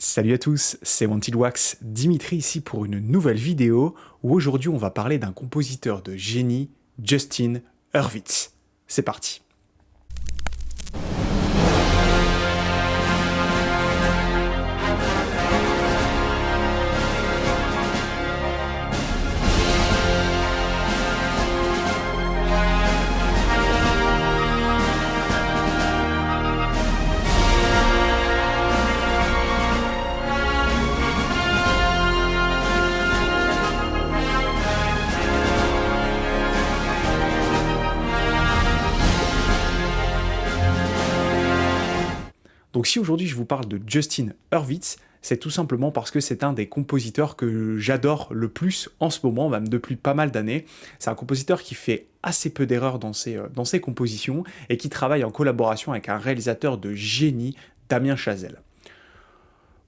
Salut à tous, c'est Wanted Wax, Dimitri ici pour une nouvelle vidéo où aujourd'hui on va parler d'un compositeur de génie, Justin Hurwitz. C'est parti. Donc si aujourd'hui je vous parle de Justin Hurwitz, c'est tout simplement parce que c'est un des compositeurs que j'adore le plus en ce moment, même depuis pas mal d'années. C'est un compositeur qui fait assez peu d'erreurs dans ses compositions et qui travaille en collaboration avec un réalisateur de génie, Damien Chazelle.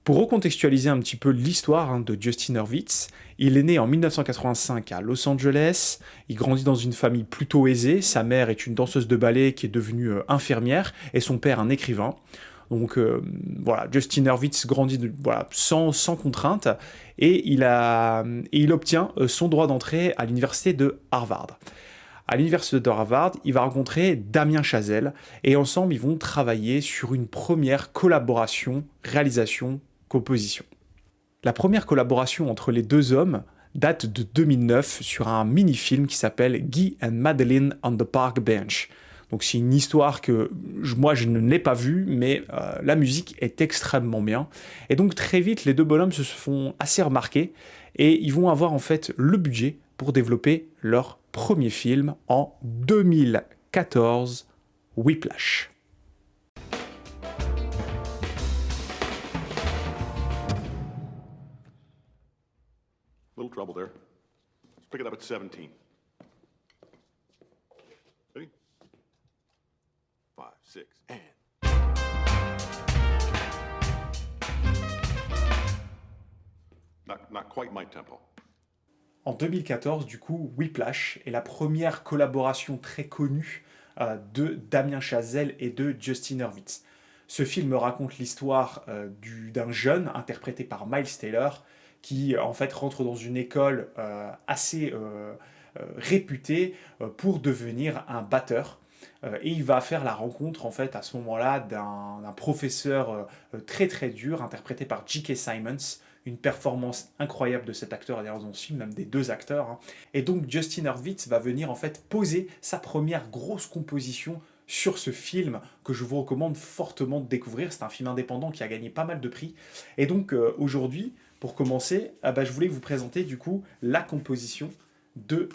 Pour recontextualiser un petit peu l'histoire de Justin Hurwitz, il est né en 1985 à Los Angeles, il grandit dans une famille plutôt aisée, sa mère est une danseuse de ballet qui est devenue infirmière et son père un écrivain. Donc voilà, Justin Hurwitz grandit sans contrainte et il obtient son droit d'entrée à l'université de Harvard. À l'université de Harvard, il va rencontrer Damien Chazelle et ensemble ils vont travailler sur une première collaboration, réalisation, composition. La première collaboration entre les deux hommes date de 2009 sur un mini-film qui s'appelle Guy and Madeline on the Park Bench. Donc c'est une histoire que moi je ne l'ai pas vue, mais la musique est extrêmement bien. Et donc très vite, les deux bonhommes se font assez remarquer et ils vont avoir en fait le budget pour développer leur premier film en 2014, Whiplash. Little trouble there. Let's pick it up at 17. Ready? 5, 6, and... Not quite my tempo. En 2014, du coup, Whiplash est la première collaboration très connue de Damien Chazelle et de Justin Hurwitz. Ce film raconte l'histoire d'un jeune interprété par Miles Taylor qui en fait rentre dans une école assez réputée pour devenir un batteur. Et il va faire la rencontre en fait à ce moment-là d'un professeur très très dur interprété par J.K. Simmons, une performance incroyable de cet acteur d'ailleurs dans ce film, même des deux acteurs. Hein. Et donc Justin Hurwitz va venir en fait poser sa première grosse composition sur ce film que je vous recommande fortement de découvrir. C'est un film indépendant qui a gagné pas mal de prix. Et donc aujourd'hui, pour commencer, je voulais vous présenter du coup la composition de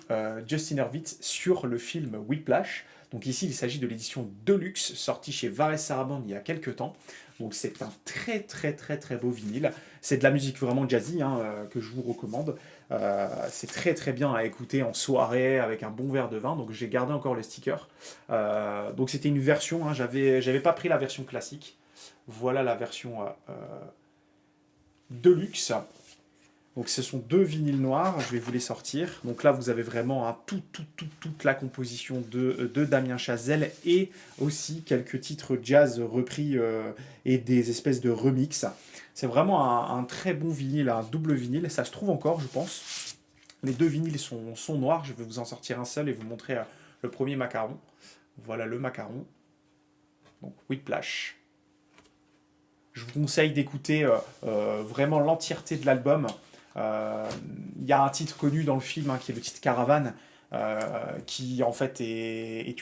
Justin Hurwitz sur le film Whiplash. Donc ici, il s'agit de l'édition Deluxe, sortie chez Varese Sarabande il y a quelques temps. Donc c'est un très très très très beau vinyle. C'est de la musique vraiment jazzy que je vous recommande. C'est très très bien à écouter en soirée avec un bon verre de vin. Donc j'ai gardé encore le sticker. Donc c'était une version, j'avais pas pris la version classique. Voilà la version Deluxe. Donc ce sont deux vinyles noirs, je vais vous les sortir. Donc là vous avez vraiment toute la composition de Damien Chazelle et aussi quelques titres jazz repris et des espèces de remix. C'est vraiment un très bon vinyle, un double vinyle, ça se trouve encore je pense. Les deux vinyles sont noirs, je vais vous en sortir un seul et vous montrer le premier macaron. Voilà le macaron, donc Whiplash. Je vous conseille d'écouter vraiment l'entièreté de l'album. Il y a un titre connu dans le film qui est le titre Caravane qui en fait est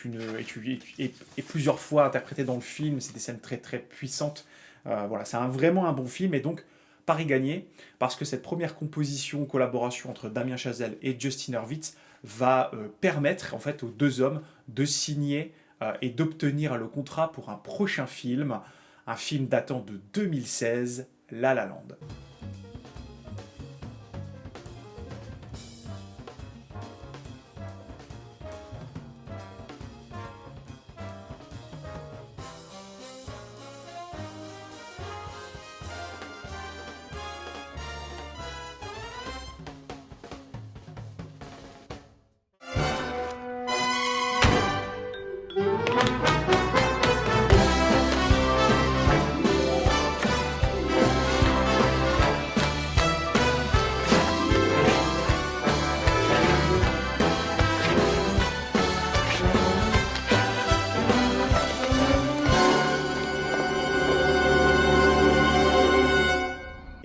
plusieurs fois interprété dans le film. C'est des scènes très très puissantes. Voilà, c'est vraiment un bon film et donc pari gagné parce que cette première composition, collaboration entre Damien Chazelle et Justin Hurwitz va permettre en fait aux deux hommes de signer et d'obtenir le contrat pour un prochain film, un film datant de 2016, La La Land.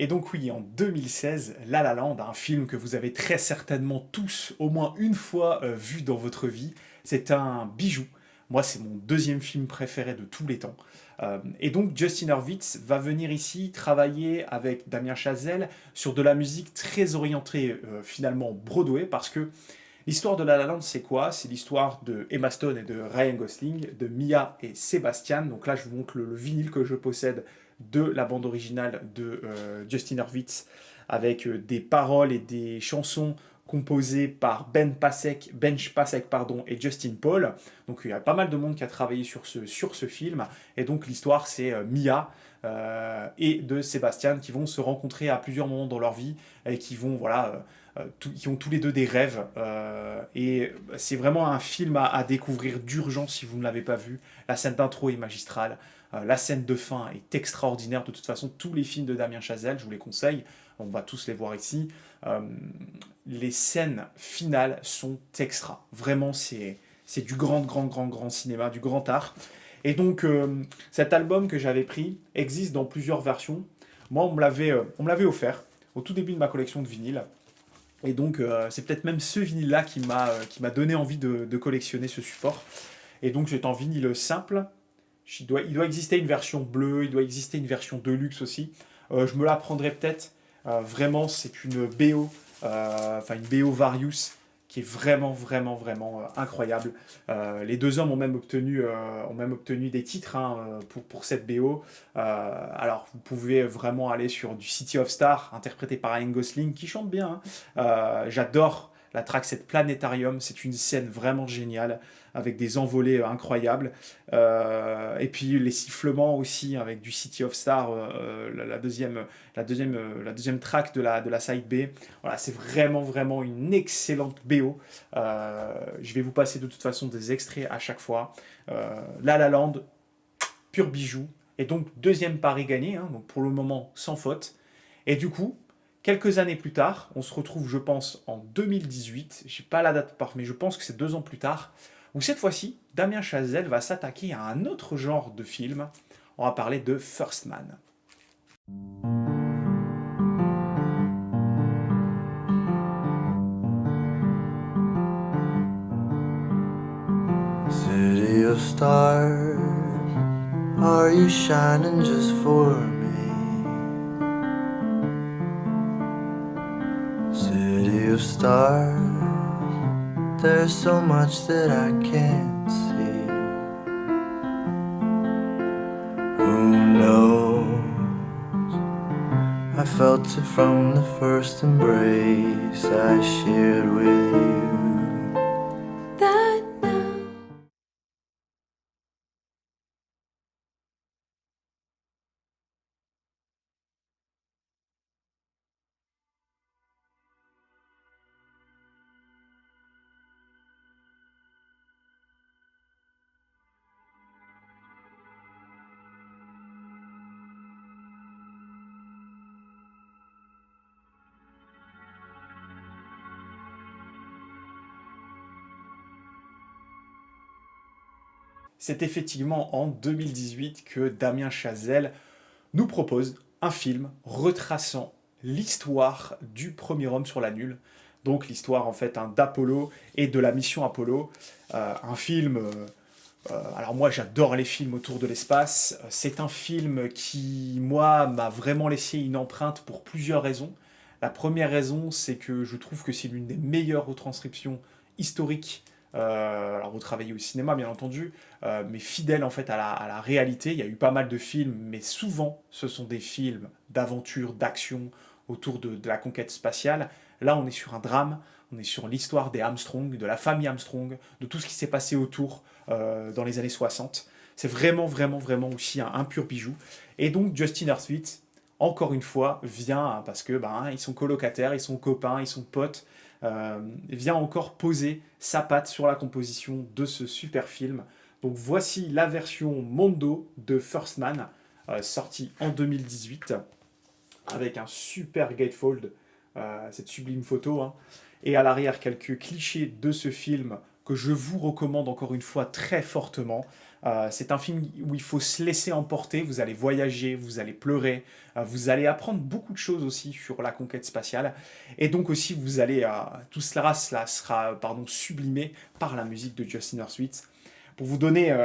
Et donc oui, en 2016, La La Land, un film que vous avez très certainement tous au moins une fois vu dans votre vie, c'est un bijou. Moi, c'est mon deuxième film préféré de tous les temps. Et donc Justin Hurwitz va venir ici travailler avec Damien Chazelle sur de la musique très orientée finalement Broadway, parce que l'histoire de La La Land, c'est quoi? C'est l'histoire de Emma Stone et de Ryan Gosling, de Mia et Sébastien. Donc là, je vous montre le vinyle que je possède de la bande originale de Justin Hurwitz, avec des paroles et des chansons composées par Benj Pasek pardon, et Justin Paul. Donc il y a pas mal de monde qui a travaillé sur ce film. Et donc l'histoire, c'est Mia et de Sébastien qui vont se rencontrer à plusieurs moments dans leur vie et qui vont, voilà, qui ont tous les deux des rêves. Et c'est vraiment un film à découvrir d'urgence si vous ne l'avez pas vu. La scène d'intro est magistrale. La scène de fin est extraordinaire. De toute façon, tous les films de Damien Chazelle, je vous les conseille. On va tous les voir ici. Les scènes finales sont extra. Vraiment, c'est du grand cinéma, du grand art. Et donc, cet album que j'avais pris existe dans plusieurs versions. Moi, on me l'avait offert au tout début de ma collection de vinyles. Et donc, c'est peut-être même ce vinyle-là qui m'a donné envie de collectionner ce support. Et donc, c'est un vinyle simple. Il doit exister une version bleue, il doit exister une version deluxe aussi. Je me la prendrai peut-être. Vraiment, c'est une BO, enfin une BO Various qui est vraiment incroyable. Les deux hommes ont même obtenu des titres hein, pour cette BO. Alors, vous pouvez vraiment aller sur du City of Stars, interprété par Ryan Gosling, qui chante bien. Hein. J'adore la track, cette Planétarium. C'est une scène vraiment géniale, avec des envolées incroyables. Et puis les sifflements aussi, avec du City of Stars, la deuxième track de la side B. Voilà, c'est vraiment une excellente BO. Je vais vous passer de toute façon des extraits à chaque fois. La La Land, pur bijou. Et donc, deuxième pari gagné, hein, donc pour le moment sans faute. Et du coup, quelques années plus tard, on se retrouve, je pense, en 2018. Je n'ai pas la date mais je pense que c'est 2 ans plus tard. Où cette fois-ci, Damien Chazelle va s'attaquer à un autre genre de film. On va parler de First Man. City of stars, are you shining just for me? City of stars, there's so much that I can't see. Who knows? I felt it from the first embrace I shared with you. C'est effectivement en 2018 que Damien Chazelle nous propose un film retraçant l'histoire du premier homme sur la Lune. Donc l'histoire en fait hein, d'Apollo et de la mission Apollo. Un film... alors moi j'adore les films autour de l'espace. C'est un film qui, moi, m'a vraiment laissé une empreinte pour plusieurs raisons. La première raison, c'est que je trouve que c'est l'une des meilleures retranscriptions historiques. Alors vous travaillez au cinéma bien entendu, mais fidèle en fait à la réalité. Il y a eu pas mal de films, mais souvent ce sont des films d'aventure, d'action autour de la conquête spatiale. Là on est sur un drame, on est sur l'histoire des Armstrong, de la famille Armstrong, de tout ce qui s'est passé autour dans les années 60. C'est vraiment aussi un pur bijou. Et donc Justin Hurwitz, encore une fois, vient, hein, parce que ils sont colocataires, ils sont copains, ils sont potes, vient encore poser sa patte sur la composition de ce super film. Donc voici la version Mondo de First Man, sortie en 2018, avec un super gatefold, cette sublime photo, hein. Et à l'arrière, quelques clichés de ce film que je vous recommande encore une fois très fortement. C'est un film où il faut se laisser emporter, vous allez voyager, vous allez pleurer, vous allez apprendre beaucoup de choses aussi sur la conquête spatiale, et donc aussi vous allez, tout cela sera sublimé par la musique de Justin Hurwitz. Pour vous donner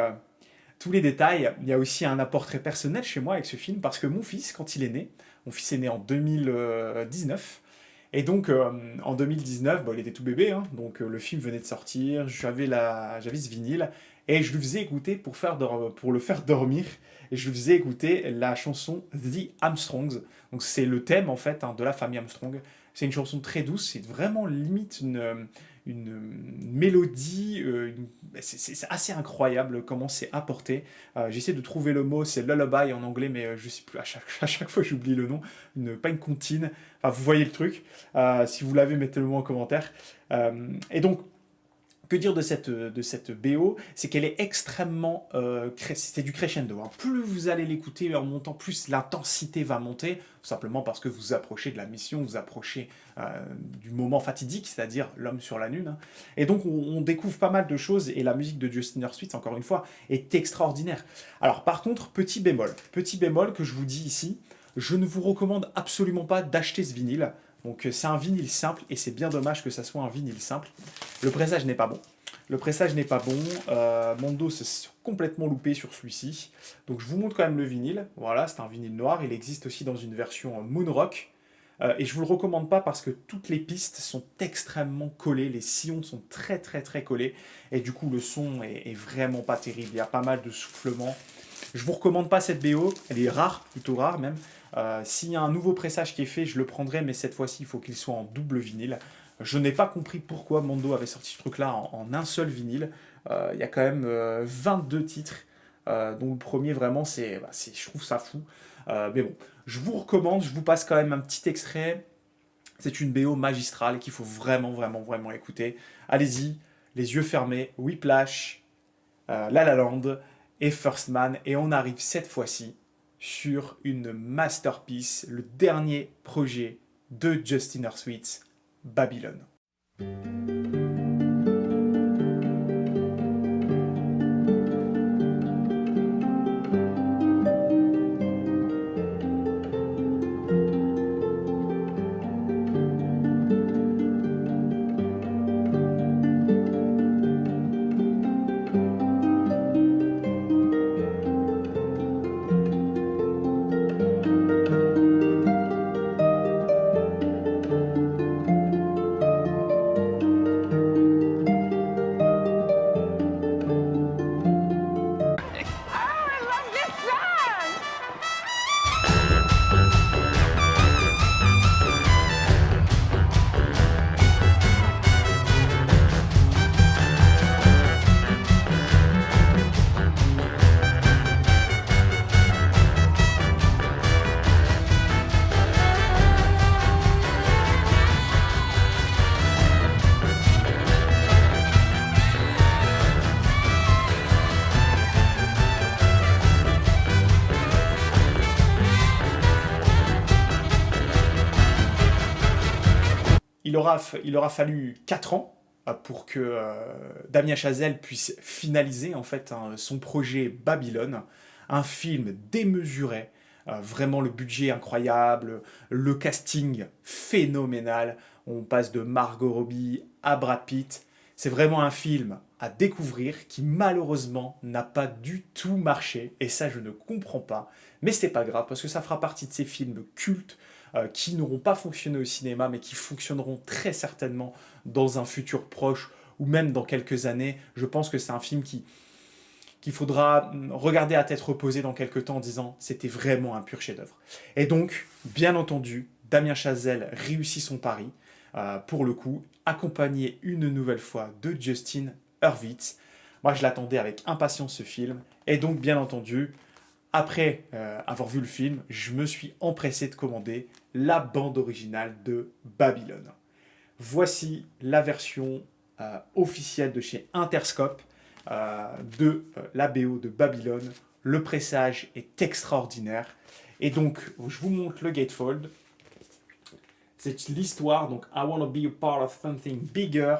tous les détails, il y a aussi un apport très personnel chez moi avec ce film, parce que mon fils, quand il est né, mon fils est né en 2019, et donc en 2019, il était tout bébé, hein, donc le film venait de sortir, j'avais ce vinyle, et je lui faisais écouter pour le faire dormir, et je lui faisais écouter la chanson The Armstrongs. Donc c'est le thème en fait de la famille Armstrong. C'est une chanson très douce, c'est vraiment limite une mélodie, c'est assez incroyable comment c'est apporté. J'essaie de trouver le mot, c'est lullaby en anglais, mais je sais plus, à chaque fois j'oublie le nom, pas une comptine, enfin vous voyez le truc, si vous l'avez mettez-le moi en commentaire. Et donc, que dire de cette BO? C'est qu'elle est extrêmement... c'est du crescendo. Hein. Plus vous allez l'écouter en montant, plus l'intensité va monter, tout simplement parce que vous approchez de la mission, vous approchez du moment fatidique, c'est-à-dire l'homme sur la Lune. Hein. Et donc on découvre pas mal de choses, et la musique de Justin Hurwitz, encore une fois, est extraordinaire. Alors par contre, petit bémol que je vous dis ici, je ne vous recommande absolument pas d'acheter ce vinyle. Donc c'est un vinyle simple, et c'est bien dommage que ça soit un vinyle simple. Le pressage n'est pas bon. Mondo s'est complètement loupé sur celui-ci. Donc je vous montre quand même le vinyle. Voilà, c'est un vinyle noir. Il existe aussi dans une version Moonrock. Et je vous le recommande pas parce que toutes les pistes sont extrêmement collées. Les sillons sont très très très collés. Et du coup le son est vraiment pas terrible. Il y a pas mal de soufflements. Je vous recommande pas cette BO. Elle est rare, plutôt rare même. S'il y a un nouveau pressage qui est fait, je le prendrai, mais cette fois-ci, il faut qu'il soit en double vinyle. Je n'ai pas compris pourquoi Mondo avait sorti ce truc-là en un seul vinyle. Il y a quand même 22 titres, dont le premier, vraiment, je trouve ça fou. Mais bon, je vous recommande, je vous passe quand même un petit extrait. C'est une BO magistrale qu'il faut vraiment, vraiment, vraiment écouter. Allez-y, les yeux fermés, Whiplash, La La Land et First Man. Et on arrive cette fois-ci sur une masterpiece, le dernier projet de Justin Hurwitz, Babylon. Il aura fallu 4 ans pour que Damien Chazelle puisse finaliser en fait son projet Babylone, un film démesuré, vraiment le budget incroyable, le casting phénoménal, on passe de Margot Robbie à Brad Pitt. C'est vraiment un film à découvrir qui malheureusement n'a pas du tout marché, et ça je ne comprends pas, mais c'est pas grave parce que ça fera partie de ces films cultes qui n'auront pas fonctionné au cinéma mais qui fonctionneront très certainement dans un futur proche ou même dans quelques années. Je pense que c'est un film qu'il faudra regarder à tête reposée dans quelques temps en disant c'était vraiment un pur chef-d'œuvre. Et donc, bien entendu, Damien Chazelle réussit son pari, pour le coup, accompagné une nouvelle fois de Justin Hurwitz. Moi, je l'attendais avec impatience ce film, et donc, bien entendu, après avoir vu le film, je me suis empressé de commander la bande originale de Babylone. Voici la version officielle de chez Interscope de la BO de Babylone. Le pressage est extraordinaire. Et donc, je vous montre le gatefold. C'est l'histoire, donc I wanna be a part of something bigger.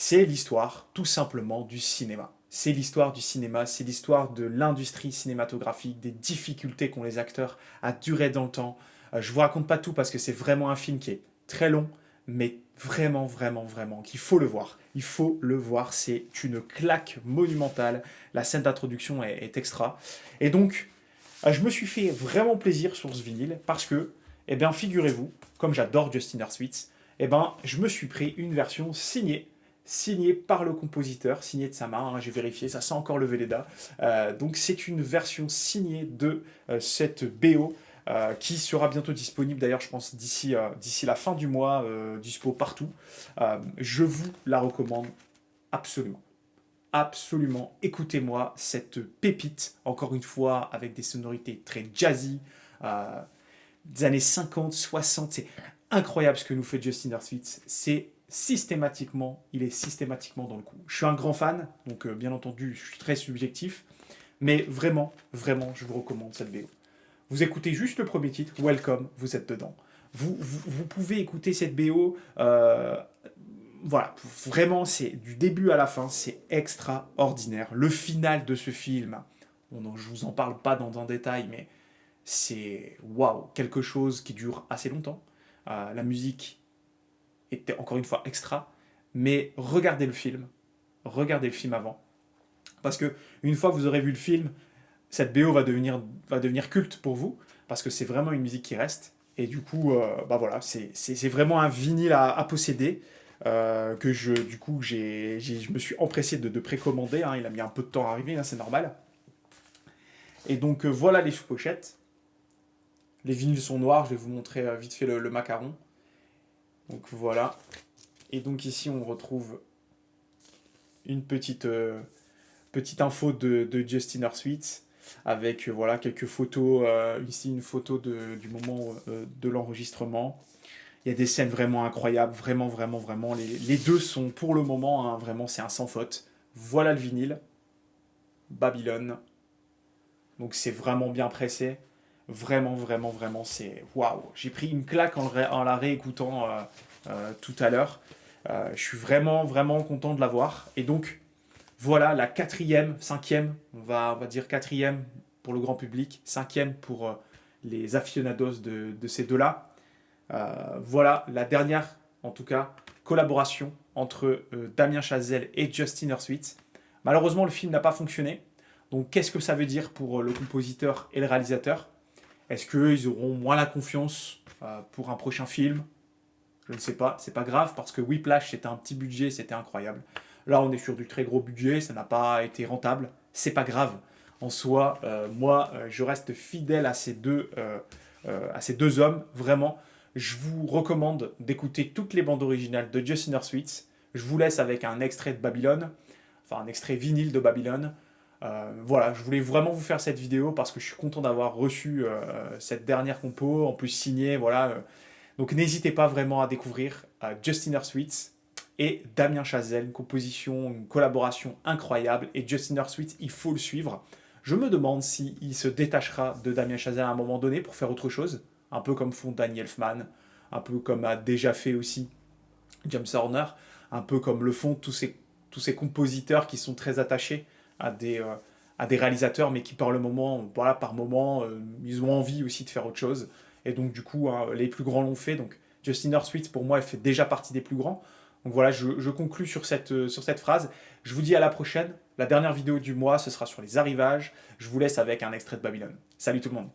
C'est l'histoire, tout simplement, du cinéma. C'est l'histoire du cinéma, c'est l'histoire de l'industrie cinématographique, des difficultés qu'ont les acteurs à durer dans le temps. Je vous raconte pas tout parce que c'est vraiment un film qui est très long, mais vraiment, vraiment, vraiment, qu'il faut le voir. Il faut le voir, c'est une claque monumentale. La scène d'introduction est extra. Et donc, je me suis fait vraiment plaisir sur ce vinyle parce que, eh bien, figurez-vous, comme j'adore Justin Hurwitz, eh ben, je me suis pris une version signée par le compositeur, signée de sa main, hein, j'ai vérifié, ça sent encore le Velleda. Donc c'est une version signée de cette BO qui sera bientôt disponible, d'ailleurs je pense d'ici la fin du mois, dispo partout. Je vous la recommande absolument. Absolument, écoutez-moi cette pépite, encore une fois, avec des sonorités très jazzy, des années 50, 60, c'est incroyable ce que nous fait Justin Hurwitz, il est systématiquement dans le coup. Je suis un grand fan, donc bien entendu, je suis très subjectif, mais vraiment, vraiment, je vous recommande cette BO. Vous écoutez juste le premier titre, Welcome, vous êtes dedans. Vous pouvez écouter cette BO, voilà, vraiment, c'est du début à la fin, c'est extraordinaire. Le final de ce film, je vous en parle pas dans un détail, mais c'est waouh, quelque chose qui dure assez longtemps. La musique était encore une fois extra, mais regardez le film avant, parce que une fois que vous aurez vu le film, cette BO va devenir culte pour vous, parce que c'est vraiment une musique qui reste, et du coup, bah voilà, c'est vraiment un vinyle à posséder, que je me suis empressé de précommander, hein, il a mis un peu de temps à arriver, hein, c'est normal. Et donc voilà les sous-pochettes. Les vinyles sont noirs, je vais vous montrer vite fait le macaron. Donc voilà. Et donc ici on retrouve une petite info de Justin Hurwitz avec voilà quelques photos. Ici une photo du moment de l'enregistrement. Il y a des scènes vraiment incroyables, vraiment, vraiment, vraiment. Les deux sont pour le moment, hein, vraiment c'est un sans faute. Voilà le vinyle. Babylone. Donc c'est vraiment bien pressé. Vraiment, vraiment, vraiment, c'est waouh. J'ai pris une claque en la réécoutant tout à l'heure. Je suis vraiment, vraiment content de l'avoir. Et donc, voilà la cinquième, on va dire quatrième pour le grand public, cinquième pour les aficionados de ces deux-là. Voilà la dernière, en tout cas, collaboration entre Damien Chazelle et Justin Hurwitz. Malheureusement, le film n'a pas fonctionné. Donc, qu'est-ce que ça veut dire pour le compositeur et le réalisateur ? Est-ce qu'ils auront moins la confiance pour un prochain film ? Je ne sais pas, c'est pas grave parce que Whiplash c'était un petit budget, c'était incroyable. Là on est sur du très gros budget, ça n'a pas été rentable, c'est pas grave. En soi, moi je reste fidèle à ces deux hommes, vraiment. Je vous recommande d'écouter toutes les bandes originales de Justin Hurwitz. Je vous laisse avec un extrait de Babylone, enfin un extrait vinyle de Babylone. Voilà, je voulais vraiment vous faire cette vidéo parce que je suis content d'avoir reçu cette dernière compo, en plus signée, voilà. Donc n'hésitez pas vraiment à découvrir Justin Hurwitz et Damien Chazelle, une composition, une collaboration incroyable. Et Justin Hurwitz, il faut le suivre. Je me demande s'il se détachera de Damien Chazelle à un moment donné pour faire autre chose, un peu comme font Danny Elfman, un peu comme a déjà fait aussi James Horner, un peu comme le font tous ces compositeurs qui sont très attachés à des réalisateurs, mais qui par moment, ils ont envie aussi de faire autre chose. Et donc du coup, hein, les plus grands l'ont fait. Donc Justin Hurwitz, pour moi, elle fait déjà partie des plus grands. Donc voilà, je conclus sur cette phrase. Je vous dis à la prochaine. La dernière vidéo du mois, ce sera sur les arrivages. Je vous laisse avec un extrait de Babylone. Salut tout le monde.